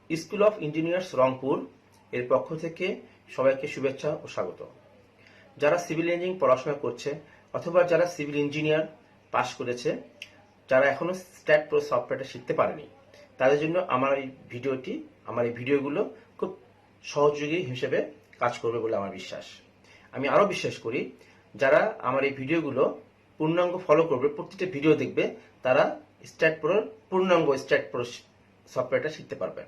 School of engineers Rangpur এর পক্ষ থেকে সবাইকে শুভেচ্ছা ও স্বাগত। যারা সিভিল ইঞ্জিনিয়ারিং পড়াশোনা করছে অথবা যারা সিভিল ইঞ্জিনিয়ার পাশ করেছে, যারা এখনো স্ট্যাট প্রো সফটওয়্যারটা শিখতে পারেনি, তাদের জন্য আমার এই ভিডিওগুলো খুব সহযোগী হিসেবে কাজ করবে বলে আমার বিশ্বাস। আমি আরও বিশ্বাস করি যারা আমার এই ভিডিওগুলো পূর্ণাঙ্গ ফলো করবে, প্রতিটা ভিডিও দেখবে, তারা পূর্ণাঙ্গ স্ট্যাট প্রো সফটওয়্যারটা শিখতে পারবে।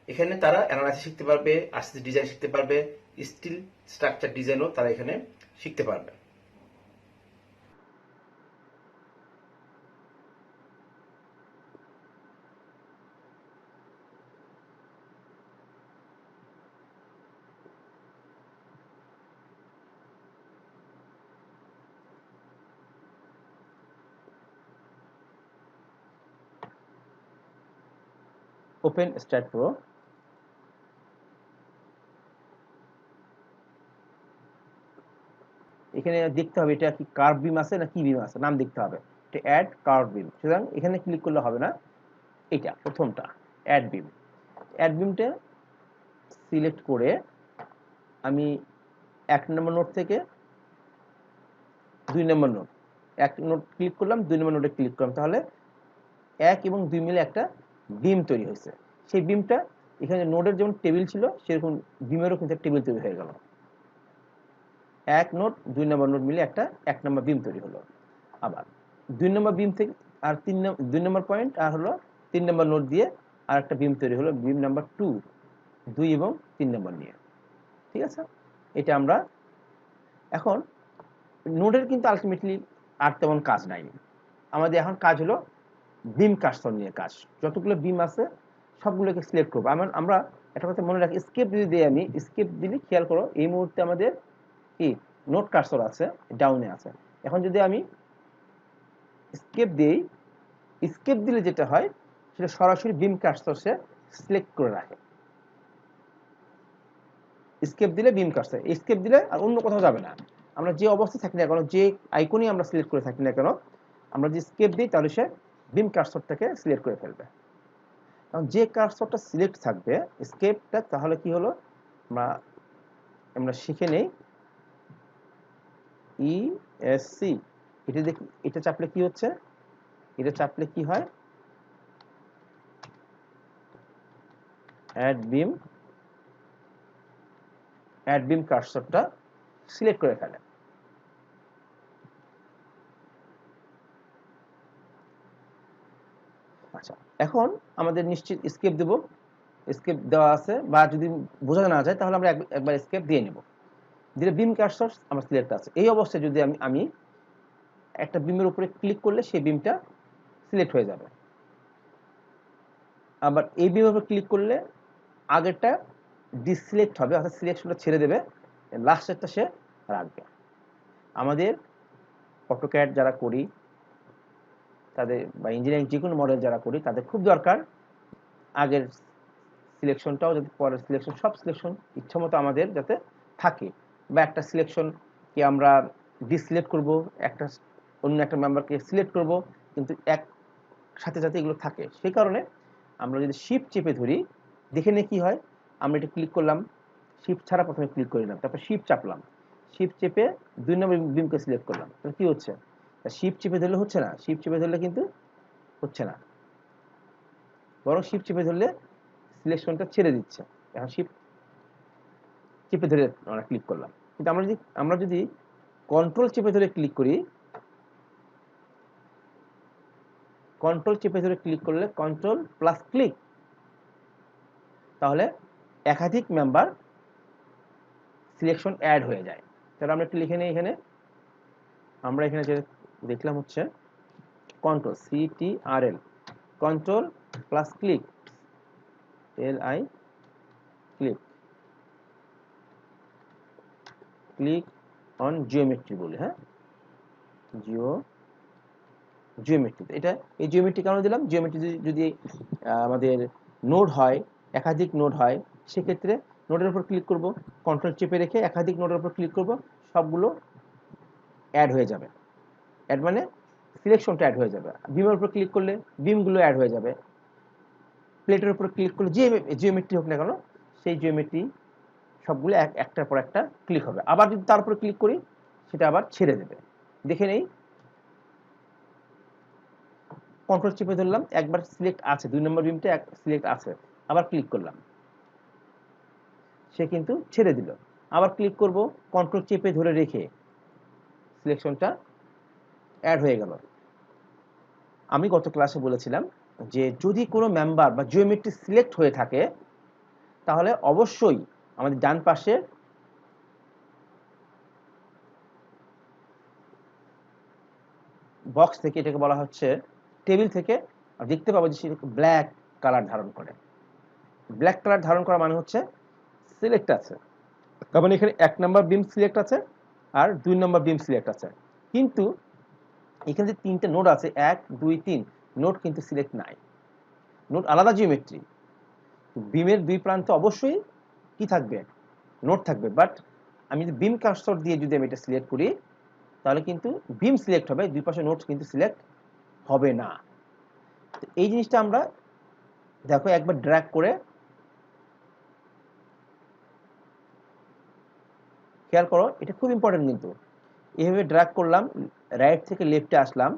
এখানে তারা অ্যানালাইসিস শিখতে পারবে, আরসিসি ডিজাইন শিখতে পারবে, স্টিল স্ট্রাকচার ডিজাইনও তারা এখানে শিখতে পারবে। Open stat pro. এখানে দেখতে হবে এটা কি কার্ভ বিম আছে না কি বিম আছে, নাম দেখতে হবে। এটা অ্যাড কার্ভ বিম, সুতরাং এখানে ক্লিক করলে হবে না, এটা প্রথমটা অ্যাড বিম। অ্যাড বিমটা সিলেক্ট করে আমি 1 নম্বর নোট থেকে 2 নম্বর নোট, 1 নোট ক্লিক করলাম, 2 নম্বর নোটে ক্লিক করলাম, তাহলে 1 এবং 2 মিলে একটা বিম তৈরি হয়েছে। সেই বিমটা এখানে নোডের যেমন টেবিল ছিল সেরকম বিমেরও কিন্তু টেবিল তৈরি হয়ে গেল। 1 নোট 2 নম্বর নোট মিলে একটা 1 নম্বর বিম তৈরি হলো। আবার 2 নম্বর বিম থেকে আর 2 নম্বর পয়েন্ট আর হলো 3 নম্বর নোট দিয়ে আর একটা বিম তৈরি হলো, বিম নাম্বার 2, 2 এবং 3 নম্বর নিয়ে। ঠিক আছে, এটা আমরা এখন নোডের কিন্তু আলটিমেটলি আর তেমন কাজ নাই। আমাদের এখন কাজ হলো বিম কার্সর নিয়ে কাজ। যতগুলো বিম আছে সবগুলোকে সিলেক্ট করবো। আমরা একটা কথা মনে রাখি, স্কেপ যদি দিই, আমি স্কেপ দিলে খেয়াল করো এই মুহূর্তে আমাদের কি নোট কার্সর আছে, ডাউনে আছে। এখন যদি আমি স্কেপ দিই, স্কেপ দিলে যেটা হয় সেটা সরাসরি বিম কার্সর সে সিলেক্ট করে রাখে। স্কেপ দিলে বিম কার্সর, স্কেপ দিলে আর অন্য কোথাও যাবে না। আমরা যে অবস্থায় থাকি না কেন, যে আইকনই আমরা সিলেক্ট করে থাকি না কেন, আমরা যে স্কেপ দিই তাহলে সে বিম কার্সরটাকে সিলেক্ট করে ফেলবে। কারণ যে কার্সরটা সিলেক্ট থাকবে স্কেপটা, তাহলে কি হলো আমরা শিখে নেই ইএসসি। এটা দেখি, এটা চাপলে কি হচ্ছে, এটা চাপলে কি হয়, অ্যাড বিম কার্সরটা সিলেক্ট করে ফেলে। আচ্ছা, এখন আমাদের নিশ্চিত স্কেপ দেব, স্কেপ দেওয়া আছে, বা যদি বোঝা না যায় তাহলে আমরা একবার স্কেপ দিয়ে নেব, দিলে বিম কার্সর আমার সিলেক্ট আছে। এই অবস্থায় যদি আমি একটা বিমের উপরে ক্লিক করলে সেই বিমটা সিলেক্ট হয়ে যাবে। আবার এই বিমের উপরে ক্লিক করলে আগেরটা ডিসিলেক্ট হবে, অর্থাৎ সিলেকশনটা ছেড়ে দেবে, লাস্টেরটা সে রাখবে। আমাদের অটোক্যাড যারা করি তাদের, বা ইঞ্জিনিয়ারিং যে কোনো মডেল যারা করি, তাদের খুব দরকার আগের সিলেকশনটাও যাতে পরের সিলেকশন, সব সিলেকশন ইচ্ছামতো আমাদের যাতে থাকে, বা একটা সিলেকশনকে আমরা ডিসিলেক্ট করব, একটা অন্য একটা মেম্বারকে সিলেক্ট করব, কিন্তু এক সাথে সাথে এগুলো থাকে। সেই কারণে আমরা যদি শিফট চেপে ধরি, দেখে নিয়ে কি হয়, আমরা এটা ক্লিক করলাম, শিফট ছাড়া প্রথমে ক্লিক করলাম, তারপর শিফট চাপলাম, শিফট চেপে 2 নম্বর বিমকে সিলেক্ট করলাম, তাহলে কি হচ্ছে, শিফট চেপে ধরলে হচ্ছে না, শিফট চেপে ধরলে কিন্তু হচ্ছে না, বরং শিফট চেপে ধরলে সিলেকশনটা ছেড়ে দিচ্ছে। এখন শিফট চেপে ধরে আমরা ক্লিক করলাম, কিন্তু আমরা যদি কন্ট্রোল চেপে ধরে ক্লিক করি, কন্ট্রোল চেপে ধরে ক্লিক করলে কন্ট্রোল প্লাস ক্লিক, তাহলে একাধিক মেম্বার সিলেকশন অ্যাড হয়ে যায়। তাহলে আমরা একটু লিখে নিই, এখানে আমরা এখানে যে দেখলাম হচ্ছে control CTRL, control plus click LI, click on geometry বলে, হ্যাঁ, জিওমেট্রি। এটা এই জিওমেট্রি কারণে দিলাম, জিওমেট্রি যদি আমাদের নোড হয়, একাধিক নোড হয়, সেক্ষেত্রে নোডের উপর ক্লিক করব, কন্ট্রোল চেপে রেখে একাধিক নোডের উপর ক্লিক করব, সবগুলো অ্যাড হয়ে যাবে। অ্যাড মানে সিলেকশনটা অ্যাড হয়ে যাবে। বিমের উপর ক্লিক করলে বিমগুলো অ্যাড হয়ে যাবে। প্লেটের উপর ক্লিক করলে যে জিওমেট্রি হোক না কেন সেই জিওমেট্রি সবগুলো একটার পর একটা ক্লিক হবে। আবার যদি তার উপরে ক্লিক করি সেটা আবার ছেড়ে দেবে। দেখে নেই, কন্ট্রোল চেপে ধরলাম, একবার সিলেক্ট আছে, 2 নম্বর বিমটা সিলেক্ট আছে, আবার ক্লিক করলাম, সে কিন্তু ছেড়ে দিল। আবার ক্লিক করব, কন্ট্রোল চেপে ধরে রেখে সিলেকশনটা অ্যাড হয়ে গেল। আমি গত ক্লাসে বলেছিলাম যে যদি কোনো মেম্বার বা জিওমেট্রি সিলেক্ট হয়ে থাকে তাহলে অবশ্যই আমাদের ডান পাশে বক্স থেকে, এটাকে বলা হচ্ছে টেবিল থেকে, দেখতে পাবো যে সেটা ব্ল্যাক কালার ধারণ করে। ব্ল্যাক কালার ধারণ করা মানে হচ্ছে সিলেক্ট আছে, তার মানে এখানে 1 নম্বর বিম সিলেক্ট আছে আর 2 নম্বর বিম সিলেক্ট আছে, কিন্তু এখানে যে 3টে নোড আছে 1 2 3 নোড কিন্তু সিলেক্ট নাই, নোড আলাদা জিওমেট্রি। বিমের দুই প্রান্তে অবশ্যই কি থাকবে, নোড থাকবে, বাট আমি যদি বিম কার্সর দিয়ে যদি আমি এটা সিলেক্ট করি তাহলে কিন্তু বিম সিলেক্ট হবে, দুই পাশে নোড কিন্তু সিলেক্ট হবে না। এই জিনিসটা আমরা দেখো একবার ড্র্যাগ করে খেয়াল করো, এটা খুব ইম্পর্টেন্ট কিন্তু। এইভাবে ড্র্যাগ করলাম, রাইট থেকে লেফটে আসলাম,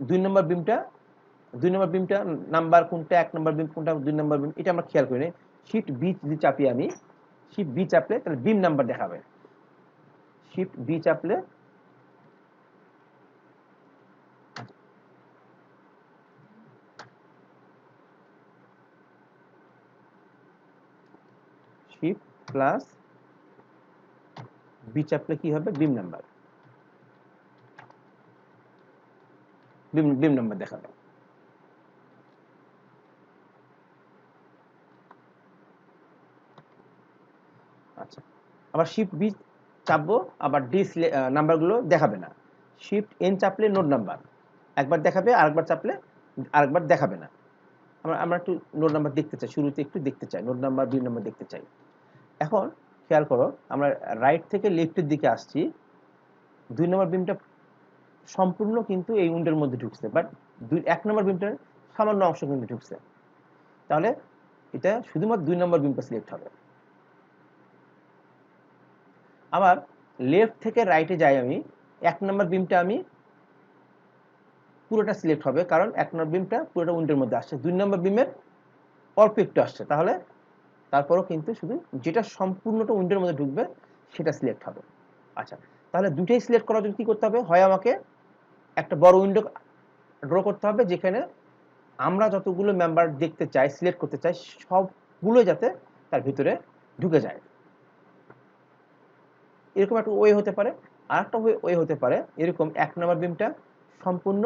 2 নম্বর বিমটা, 2 নম্বর বিমটা নাম্বার কোনটা, 1 নম্বর বিম কোনটা, 2 নম্বর বিম, এটা আমরা খেয়াল করি না। শিফট বি যদি চাপি আমি, শিফট বি চাপলে তাহলে বিম নাম্বার দেখাবে, শিফট বি চাপলে শিফট প্লাস বি চাপলে কি হবে, বিম নাম্বার, বিম নাম্বার দেখাবে। আচ্ছা, আবার শিফট বি চাপবো, আবার ডি নাম্বারগুলো দেখাবে না। শিফট এন চাপলে নোড নাম্বার একবার দেখাবে, আরেকবার চাপলে আরেকবার দেখাবে না। আমরা একটু নোড নাম্বার দেখতে চাই, শুরুতে একটু দেখতে চাই, নোড নাম্বার বিম নাম্বার দেখতে চাই। এখন খেয়াল করো, আমরা রাইট থেকে লেফটের দিকে আসছি, 2 নম্বর বিমটা সম্পূর্ণ কিন্তু এই উইন্ডোর মধ্যে ঢুকছে, বাট 1 নম্বর বিমটার সামান্য অংশ কিন্তু ঢুকছে, তাহলে এটা শুধুমাত্র 2 নম্বর বিমটা সিলেক্ট হবে। আবার লেফট থেকে রাইটে যাই আমি, 1 নম্বর বিমটা আমি পুরোটা সিলেক্ট হবে, কারণ 1 নম্বর বিমটা পুরোটা উইন্ডোর মধ্যে আসছে, 2 নম্বর বিমের অল্প একটু আসছে, তাহলে তারপরও কিন্তু শুধু যেটা সম্পূর্ণটা উইন্ডোর মধ্যে ঢুকবে সেটা সিলেক্ট হবে। আচ্ছা, তাহলে দুটোই সিলেক্ট করার জন্য কি করতে হবে, হয় আমাকে একটা বড় উইন্ডো ড্র করতে হবে যেখানে আমরা যতগুলো মেম্বার দেখতে চাই, সিলেক্ট করতে চাই, সবগুলো যাতে তার ভিতরে ঢুকে যায়, এরকম একটা ওয়ে হতে পারে। আর একটা ওয়ে হতে পারে এরকম, 1 নম্বর বিমটা সম্পূর্ণ,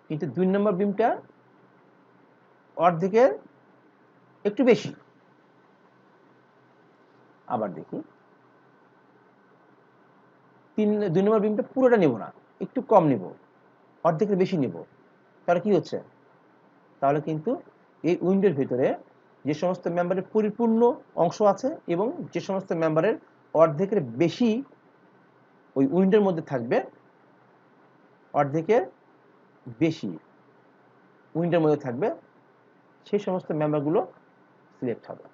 কিন্তু 2 নম্বর বিমটা অর্ধেকের একটু বেশি। আবার দেখি, 2 নম্বর বিমটা পুরোটা নেব না, একটু কম নেব, অর্ধেকের বেশি নেব, তাহলে কি হচ্ছে, তাহলে কিন্তু এই উইন্ডোর ভিতরে যে সমস্ত মেম্বারের পরিপূর্ণ অংশ আছে এবং যে সমস্ত মেম্বারের অর্ধেকের বেশি ওই উইন্ডোর মধ্যে থাকবে, অর্ধেকের বেশি উইন্ডোর মধ্যে থাকবে, সেই সমস্ত মেম্বারগুলো সিলেক্ট হবে।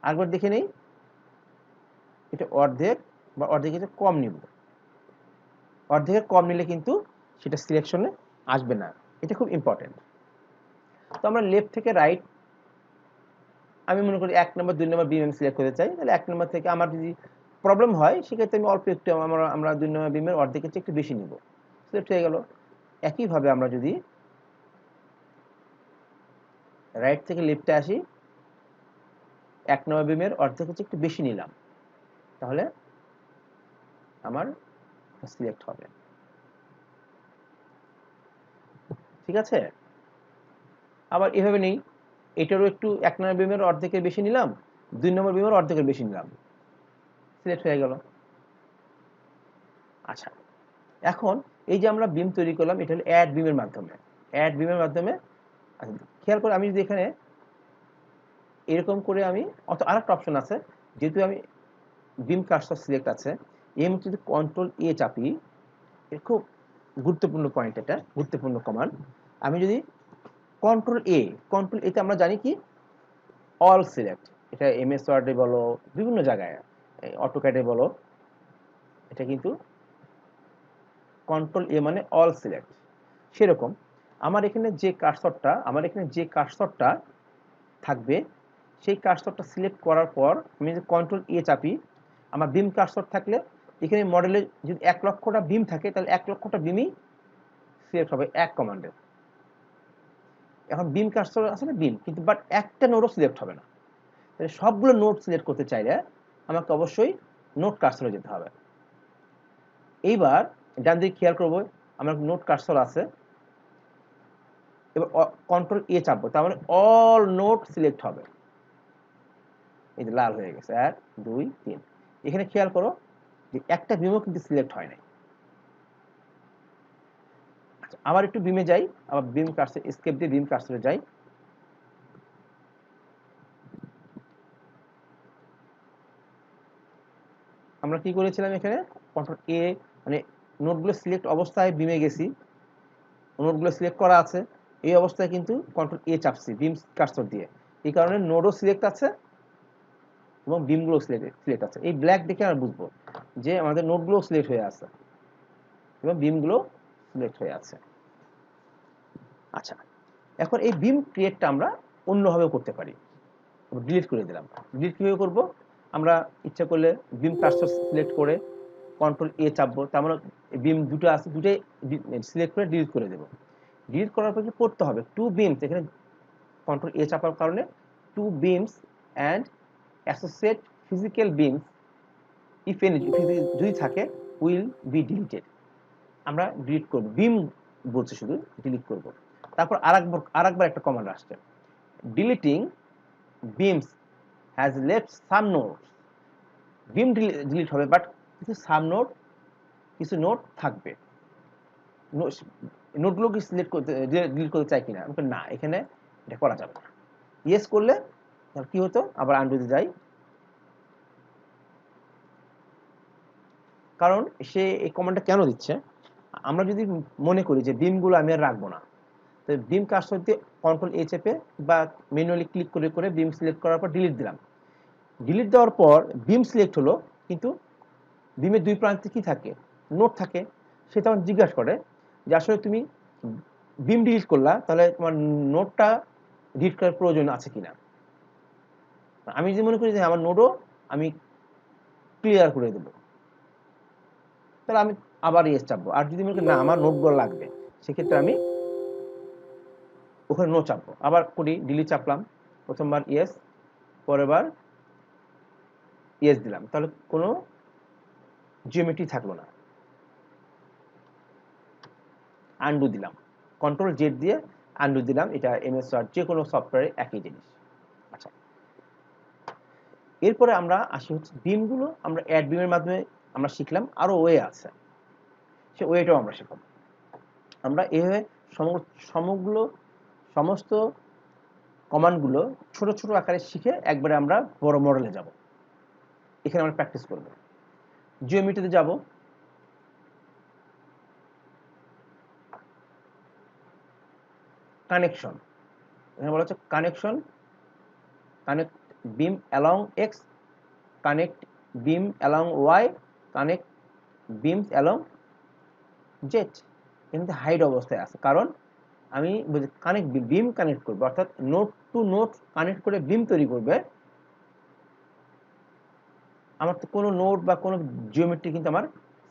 আরেকবার দেখে নেই, এটা অর্ধেক বা অর্ধেকের কম নিব, অর্ধেকের কম নিলে কিন্তু সেটা সিলেকশনে আসবে না, এটা খুব ইম্পর্টেন্ট। তো আমরা লেফট থেকে রাইট, আমি মনে করি 1 নম্বর 2 নম্বর বিম আমি সিলেক্ট করতে চাই, তাহলে 1 নম্বর থেকে আমার যদি প্রবলেম হয় সেক্ষেত্রে আমি অল্প একটু আমরা 2 নম্বর বিমের অর্ধেকের চেয়ে একটু বেশি নিব, সিলেক্ট হয়ে গেল। একইভাবে আমরা যদি রাইট থেকে লেফটে আসি, 1 নম্বর বিমের অর্ধেকের চেয়ে একটু বেশি নিলাম, তাহলে আমার সিলেক্ট হবে, ঠিক আছে। আবার এভাবে নেই, এটারও একটু 1 নম্বর বিমের অর্ধেকের বেশি নিলাম, 2 নম্বর বিমের অর্ধেকের বেশি নিলাম, সিলেক্ট হয়ে গেল। আচ্ছা, এখন এই যে আমরা বিম তৈরি করলাম, এটা হলো অ্যাড বিমের মাধ্যমে, অ্যাড বিমের মাধ্যমে। খেয়াল করে আমি যদি এখানে এরকম করে আমি, আরেকটা অপশন আছে, যেহেতু আমি বিম কার্সর সিলেক্ট আছে, এর মধ্যে যদি কন্ট্রোল এ চাপি, খুব গুরুত্বপূর্ণ পয়েন্ট, এটা গুরুত্বপূর্ণ কমান্ড, আমি যদি কন্ট্রোল এতে আমরা জানি কি অল সিলেক্ট, এটা এমএস ওয়ার্ডে বলো বিভিন্ন জায়গায় অটোক্যাডে বলো, এটা কিন্তু কন্ট্রোল এ মানে অল সিলেক্ট। সেরকম আমার এখানে যে কার্সরটা থাকবে সেই কার্সরটা সিলেক্ট করার পর আমি যদি কন্ট্রোল এ চাপি, আমার বিম কার্সর থাকলে এখানে মডেলে যদি 1,00,000টা বিম থাকে তাহলে 1,00,000টা বিমই সিলেক্ট হবে এক কমান্ডে। এখন বিম কার্সর আছে না বিম, কিন্তু বাট একটা নোডও সিলেক্ট হবে না। তাহলে সবগুলো নোড সিলেক্ট করতে চাইলে আমাকে অবশ্যই নোড কার্সরে যেতে হবে। এইবার ডান দিকে খেয়াল করবো আমার নোড কার্সর আছে, এবার কন্ট্রোল এ চাপবো, তার মানে অল নোড সিলেক্ট হবে। এই যে লাল হয়ে গেছে 1 2 3। এখানে খেয়াল করো যে একটা বিমও কিন্তু সিলেক্ট হয় নাই। আচ্ছা, আবার একটু বিমে যাই, আবার বিম কার্সর এসকেপ দিয়ে বিম কার্সরে যাই। আমরা কি করেছিলাম এখানে কন্ট্রোল এ মানে নোটগুলো সিলেক্ট অবস্থায় বিমে গেছি, নোটগুলো সিলেক্ট করা আছে, এই অবস্থায় কিন্তু কন্ট্রোল এ চাপছি বিম কার্সর দিয়ে। এই কারণে নোডও সিলেক্ট আছে এবং বিমগুলো সিলেক্ট আছে। এই ব্ল্যাক দেখে আমরা বুঝবো যে আমাদের নোটগুলো সিলেক্ট হয়ে আছে এবং বিমগুলো সিলেক্ট হয়ে আছে। আচ্ছা, এখন এই বিম ক্রিয়েটটা আমরা অন্যভাবেও করতে পারি। ডিলিট করে দিলাম। ডিলিট কীভাবে করবো? আমরা ইচ্ছা করলে বিম কার্সর সিলেক্ট করে কন্ট্রোল এ চাপবো, তার মানে বিম দুটো আছে, দুটোই সিলেক্ট করে ডিলিট করে দেবো। ডিলিট করার পর কি করতে হবে, টু বিমস, এখানে কন্ট্রোল এ চাপার কারণে two beams and associate physical beams if any যদি থাকে উইল বি ডিলিটেড। আমরা ডিলিট করবো, বিম বলছে শুধু ডিলিট করবো। তারপর আরেকবার একটা কমান্ড আসছে, deleting beans has left some nodes. Beam delete হবে বাট কিছু নোড থাকবে। নোটগুলো কি সিলেক্ট করতে ডিলিট করতে চাই কিনা, আমাকে না, এখানে এটা করা যাবে না। ইয়েস করলে কি হতো, আবার আন্ডুতে যাই, কারণ সে এই কমান্ডটা কেন দিচ্ছে, আমরা যদি মনে করি যে বিমগুলো আমি আর রাখবো না, তো বিম কার্সর দিয়ে কন্ট্রোল এ চেপে বা ম্যানুয়ালি ক্লিক করে করে বিম সিলেক্ট করার পর ডিলিট দিলাম। ডিলিট দেওয়ার পর বিম সিলেক্ট হলো, কিন্তু বিমের দুই প্রান্তে কি থাকে, নোট থাকে। সে তখন জিজ্ঞাসা করে যে আসলে তুমি বিম ডিলিট করলা, তাহলে তোমার নোটটা ডিলিট করার প্রয়োজন আছে কিনা। আমি যদি মনে করি যে আমার নোটও আমি ক্লিয়ার করে দেবো, তাহলে আমি আবার ইয়েস চাপবো। আর যদি মনে করি না আমার নোটগুলো লাগবে, সেক্ষেত্রে আমি ওখানে নো চাপবো। আবার করি, ডিলিট চাপলাম, প্রথমবার ইয়েস, পরের বার ইয়েস দিলাম, তাহলে কোনো জিওমেট্রি থাকলো না। আন্ডু দিলাম, কন্ট্রোল জেড দিয়ে আন্ডু দিলাম। এটা এমএস ওয়ার্ড যে কোনো সফটওয়্যারে একই জিনিস। আচ্ছা, এরপরে আমরা আসি হচ্ছে বিমগুলো আমরা অ্যাড বিমের মাধ্যমে আমরা শিখলাম, আরো ওয়ে আছে, সে ওয়েটাও আমরা শিখব। আমরা এভাবে সমস্ত কমান্ডগুলো ছোট ছোট আকারে শিখে একবারে আমরা বড় মডেলে যাব। এখানে আমরা প্র্যাকটিস করব। জিওমেট্রিতে যাব, কানেকশন, এখানে বলা হচ্ছে connect beam along X, connect beam along Y, connect beams along Z. কিন্তু হাইড অবস্থায় আছে, কারণ আমি বিম কানেক্ট করবো, অর্থাৎ নোট টু নোট কানেক্ট করে বিম তৈরি করবে। আমার তো কোনো নোট বা কোনো জিওমেট্রি কিন্তু আমার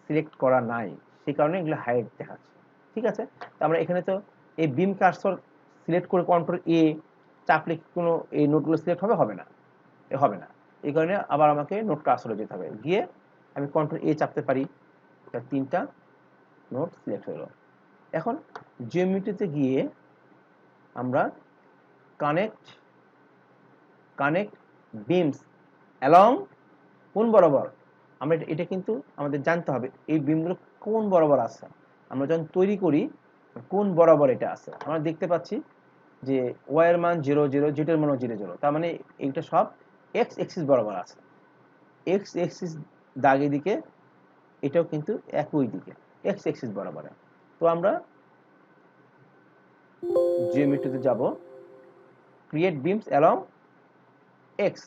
সিলেক্ট করা নাই, সেই কারণে এগুলো হাইড দেখাচ্ছে। ঠিক আছে, তো আমরা এখানে তো এই বিম কার্সর সিলেক্ট করে কন্ট্রোল এ চাপলে কোনো এই নোটগুলো সিলেক্ট হবে না, এই কারণে আবার আমাকে নোট কার্সরে যেতে হবে, গিয়ে আমি কন্ট্রোল এ চাপতে পারি, তিনটা নোট সিলেক্ট হলো। এখন জিওমেট্রিতে গিয়ে আমরা কানেক্ট বিমস অ্যালং কোন বরাবর, আমরা এটা কিন্তু আমাদের জানতে হবে এই বিমগুলো কোন বরাবর আছে। আমরা যখন তৈরি করি কোন বরাবর এটা আছে, আমরা দেখতে পাচ্ছি যে ওয়াই এর মান 0 0, জেড এর মান 0 0, তার মানে এইটা সব এক্স এক্সিস বরাবর আছে। এক্স এক্সিস দাগের দিকে, এটাও কিন্তু একই দিকে এক্স এক্সিস বরাবর। তো আমরা জিওমেট্রিতে যাব, ক্রিয়েট বিমস অ্যালং এক্স।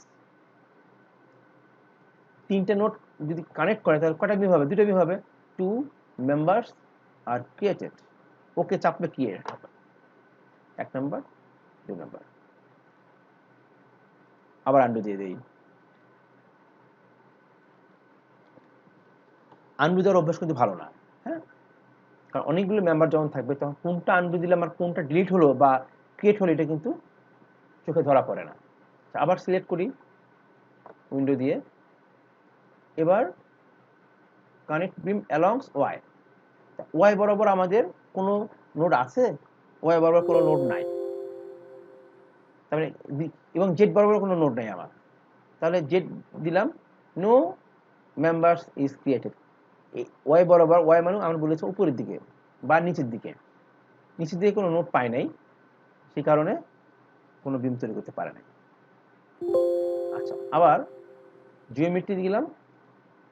তিনটে নোট যদি কানেক্ট করে তাহলে কটা বিম হবে? দুটো বিম হবে। Two members are created. Okay চাপলে ক্রিয়েট হবে, 1 নাম্বার 2 নাম্বার। আবার আন্ডু দিয়ে দেই। আন্ডু দেওয়ার অভ্যাস কিন্তু ভালো না, হ্যাঁ, কারণ অনেকগুলো মেম্বার যখন থাকবে তখন কোনটা আন্ডু দিলে আমার কোনটা ডিলিট হলো বা ক্রিয়েট হলো এটা কিন্তু চোখে ধরা পড়ে না। আবার সিলেক্ট করি উইন্ডো দিয়ে। এবার কানেক্ট বিম অ্যালংস ওয়াই। ওয়াই বরাবর আমাদের কোনো নোড আছে? ওয়াই বরাবর কোনো নোড নাই, তার মানে এবং জেড বরাবর কোনো নোড নাই আমার। তাহলে জেড দিলাম, no members is created. Y বরাবর, ওয়াই মানে আমরা বলেছি উপরের দিকে বা নিচের দিকে, নিচের দিকে কোনো নোড পাই নাই, সেই কারণে কোনো বিম তৈরি করতে পারে নাই। আচ্ছা, আবার জিওমেট্রি দিলাম,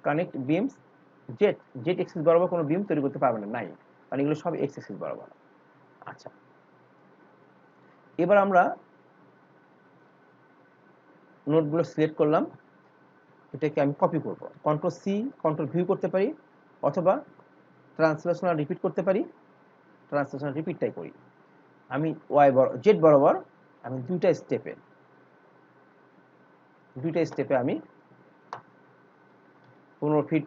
connect beans Z. Z axis বরাবর কোনো বিম তৈরি করতে পারবে না, নাই, কারণ এগুলো সব এক্স এক্সিস বরাবর। আচ্ছা, এবার আমরা নোটগুলো সিলেক্ট করলাম, এটাকে আমি কপি করব। কন্ট্রোল সি কন্ট্রোল ভিউ করতে পারি, অথবা ট্রান্সলেশনাল রিপিট করতে পারি। ট্রান্সলেশনাল রিপিটটাই করি। আমি ওয়াই জেড বরাবর আমি দুইটা স্টেপে আমি 15 ফিট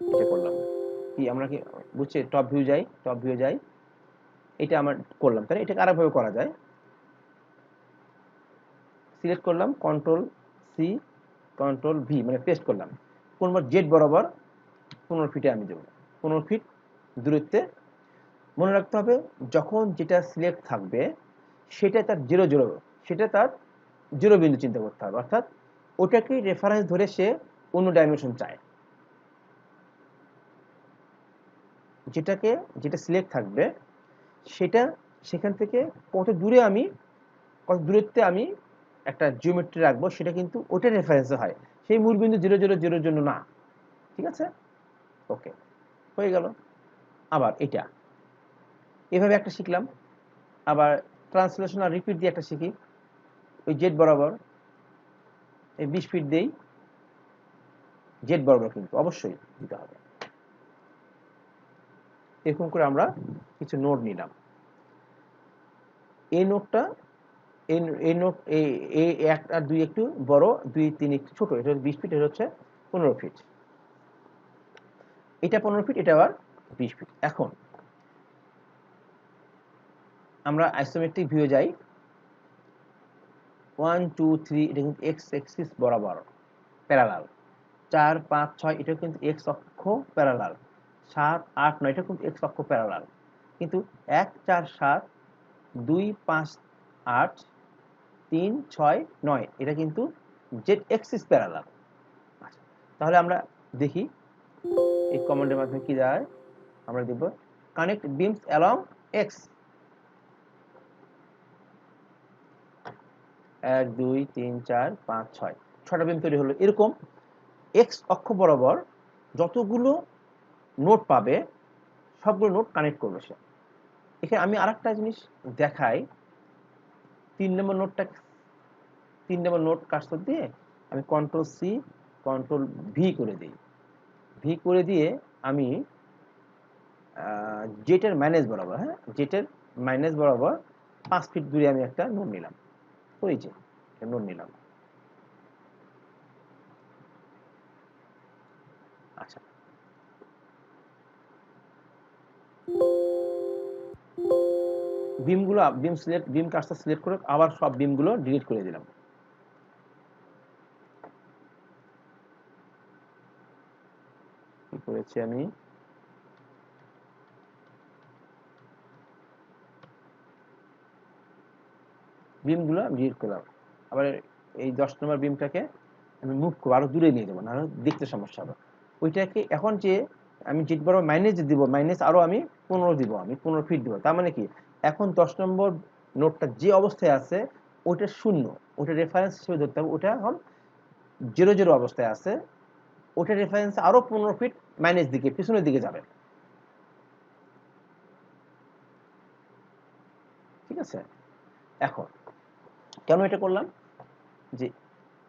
এটা করলাম। কি আমরা কি বুঝছি? টপ ভিউ যাই, এটা আমার করলাম, তাহলে এটাকে আরেকভাবে করা যায়। সিলেক্ট করলাম, কন্ট্রোল সি কন্ট্রোল ভি মানে পেস্ট করলাম। কোনবার জেড বরাবর 15 ফিটে আমি দেবো, 15 ফিট দূরত্বে। মনে রাখতে হবে যখন যেটা সিলেক্ট থাকবে সেটা তার জিরো বিন্দু চিন্তা করতে হবে, অর্থাৎ ওটাকে রেফারেন্স ধরে সে অন্য ডাইমেনশন চায়। যেটা সিলেক্ট থাকবে সেটা সেখান থেকে কত দূরত্বে আমি একটা জিওমেট্রি রাখবো, সেটা কিন্তু ওটা রেফারেন্সে হয়, সেই মূল বিন্দু 0 0 0 জন্য না। ঠিক আছে, ওকে, হয়ে গেল। আবার এটা এভাবে একটা শিখলাম। আবার ট্রান্সলেশন আর রিপিট দিয়ে একটা শিখি। ওই জেড বরাবর এই 20 ফিট দেই, জেড বরাবর কিন্তু অবশ্যই দিতে হবে। এরকম করে আমরা কিছু নোট নিলাম। এই নোটটা এই নোট এই 1 আর 2 একটু বড়, 2 3 একটু ছোট। এটা হচ্ছে 20 ফিট, এটা হচ্ছে 15 ফিট। এটা 15 ফিট, এটা আবার 20 ফিট। এখন আমরা আইসোমেট্রিক ভিউ যাই। 1 2 3 এটা কিন্তু এক্স এক্সিস বরাবর প্যারালাল। 4 5 6 এটা কিন্তু এক্স অক্ষ প্যারালাল। 7 8 9 এটা কিন্তু এক্স অক্ষ প্যারালাল। কিন্তু 1 4 7 2 5 8 3 6 9 এটা কিন্তু জেড এক্সিস প্যারালাল। তাহলে আমরা দেখি এই কমান্ডের মাধ্যমে কি যায়। আমরা দেখব কানেক্ট বিমস অ্যালং এক্স। 1 2 3 4 5 6 ছটা বিম তৈরি হলো। এরকম এক্স অক্ষ বরাবর যতগুলো নোট পাবে সবগুলো নোট কানেক্ট করবে সে। এখানে আমি আরেকটা জিনিস দেখাই। 3 নম্বর নোট কার্সর দিয়ে আমি কন্ট্রোল সি কন্ট্রোল ভি করে দিই। ভি করে দিয়ে আমি জেটের মাইনাস বরাবর, হ্যাঁ, জেটের মাইনাস বরাবর 5 ফিট দূরে আমি একটা নোট নিলাম। ওই যে নোট নিলাম। আচ্ছা, বিম কার্সর সিলেক্ট করে আবার সব বিমগুলো ডিলিট করে দিলাম। কি করেছি আমি? বিমগুলো ডিলিট করলাম। আবার এই 10 নম্বর বিমটাকে আমি মুভ করবো, আরো দূরে নিয়ে যাবো, না দেখতে সমস্যা হবে। ওইটাকে এখন যে আমি জেড বরাবর মাইনাস দিব, মাইনাস আরো আমি 15 দিব, আমি 15 ফিট দিব। তার মানে কি এখন 10 নম্বর নোটটা যে অবস্থায় আছে ওটা শূন্য, ওটা রেফারেন্স হিসেবে ধরতে হবে। ওটা এখন 0 0 অবস্থায় আছে, ওটার রেফারেন্স আরো 15 ফিট মাইনাস দিকে পিছনের দিকে যাবে। ঠিক আছে, এখন কেন এটা করলাম, যে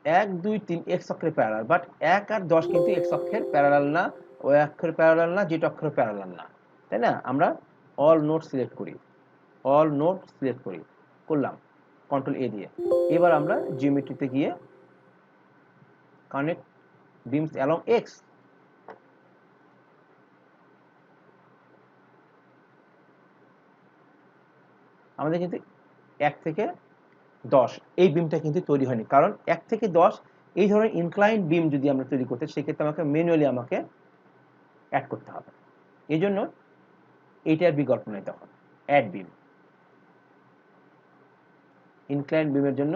1 2 3 এক্স অক্ষের প্যারালাল, বাট 1 আর 10 কিন্তু এক্স অক্ষের প্যারালাল না, ওই অক্ষের প্যারালাল না, জেড অক্ষের প্যারালাল না, তাই না? আমরা অল নোড সিলেক্ট করি, অল নোড সিলেক্ট করি, করলাম কন্ট্রোল এ দিয়ে। এবার আমরা জিওমেট্রিতে গিয়ে কানেক্ট বিমস অ্যালং এক্স, আমাদের কিন্তু 1 থেকে 10 এই বিমটা কিন্তু তৈরি হয়নি, কারণ 1 থেকে 10 এই ধরনের ইনক্লাইন্ড বিম যদি আমরা তৈরি করতে, সেক্ষেত্রে আমাকে ম্যানুয়ালি আমাকে অ্যাড করতে হবে। এই জন্য এইটার বিকল্প নেই, তখন অ্যাড বিম, ইনক্লাইন্ড বিমের জন্য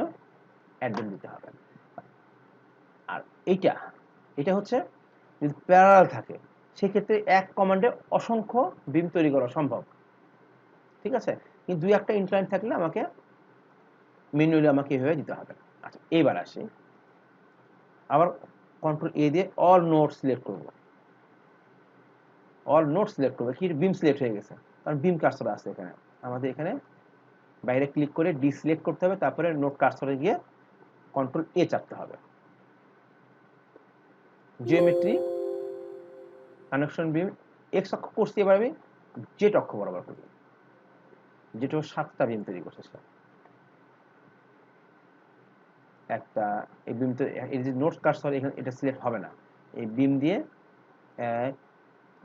অ্যাড বিম দিতে হবে। আর এইটা এটা হচ্ছে যদি প্যারালাল থাকে, সেক্ষেত্রে এক কমান্ডে অসংখ্য বিম তৈরি করা সম্ভব। ঠিক আছে, কিন্তু 2-1টা ইনক্লাইন্ড থাকলে আমাকে ম্যানুয়ালি আমাকে এভাবে দিতে হবে। আচ্ছা, এবার আসি, আবার কন্ট্রোল এ দিয়ে অল নোড সিলেক্ট করব, অল নোড সিলেক্ট করবো, কি বিম সিলেক্ট হয়ে গেছে, কারণ বিম কার্সর আছে এখানে। আমাদের এখানে বাইরে ক্লিক করে ডি সিলেক্ট করতে হবে, তারপরে নোড কার্সরে গিয়ে কন্ট্রোল এ চাপতে হবে। জিওমেট্রি কানেকশন বিম এক্স অক্ষ করছি, এবার আমি জেড অক্ষ বরাবর করব, যেটা 7টা বিম তৈরি করছে। একটা এই বিম তো, এই যে নোড কার্সর এখানে এটা সিলেক্ট হবে না, এই বিম দিয়ে 1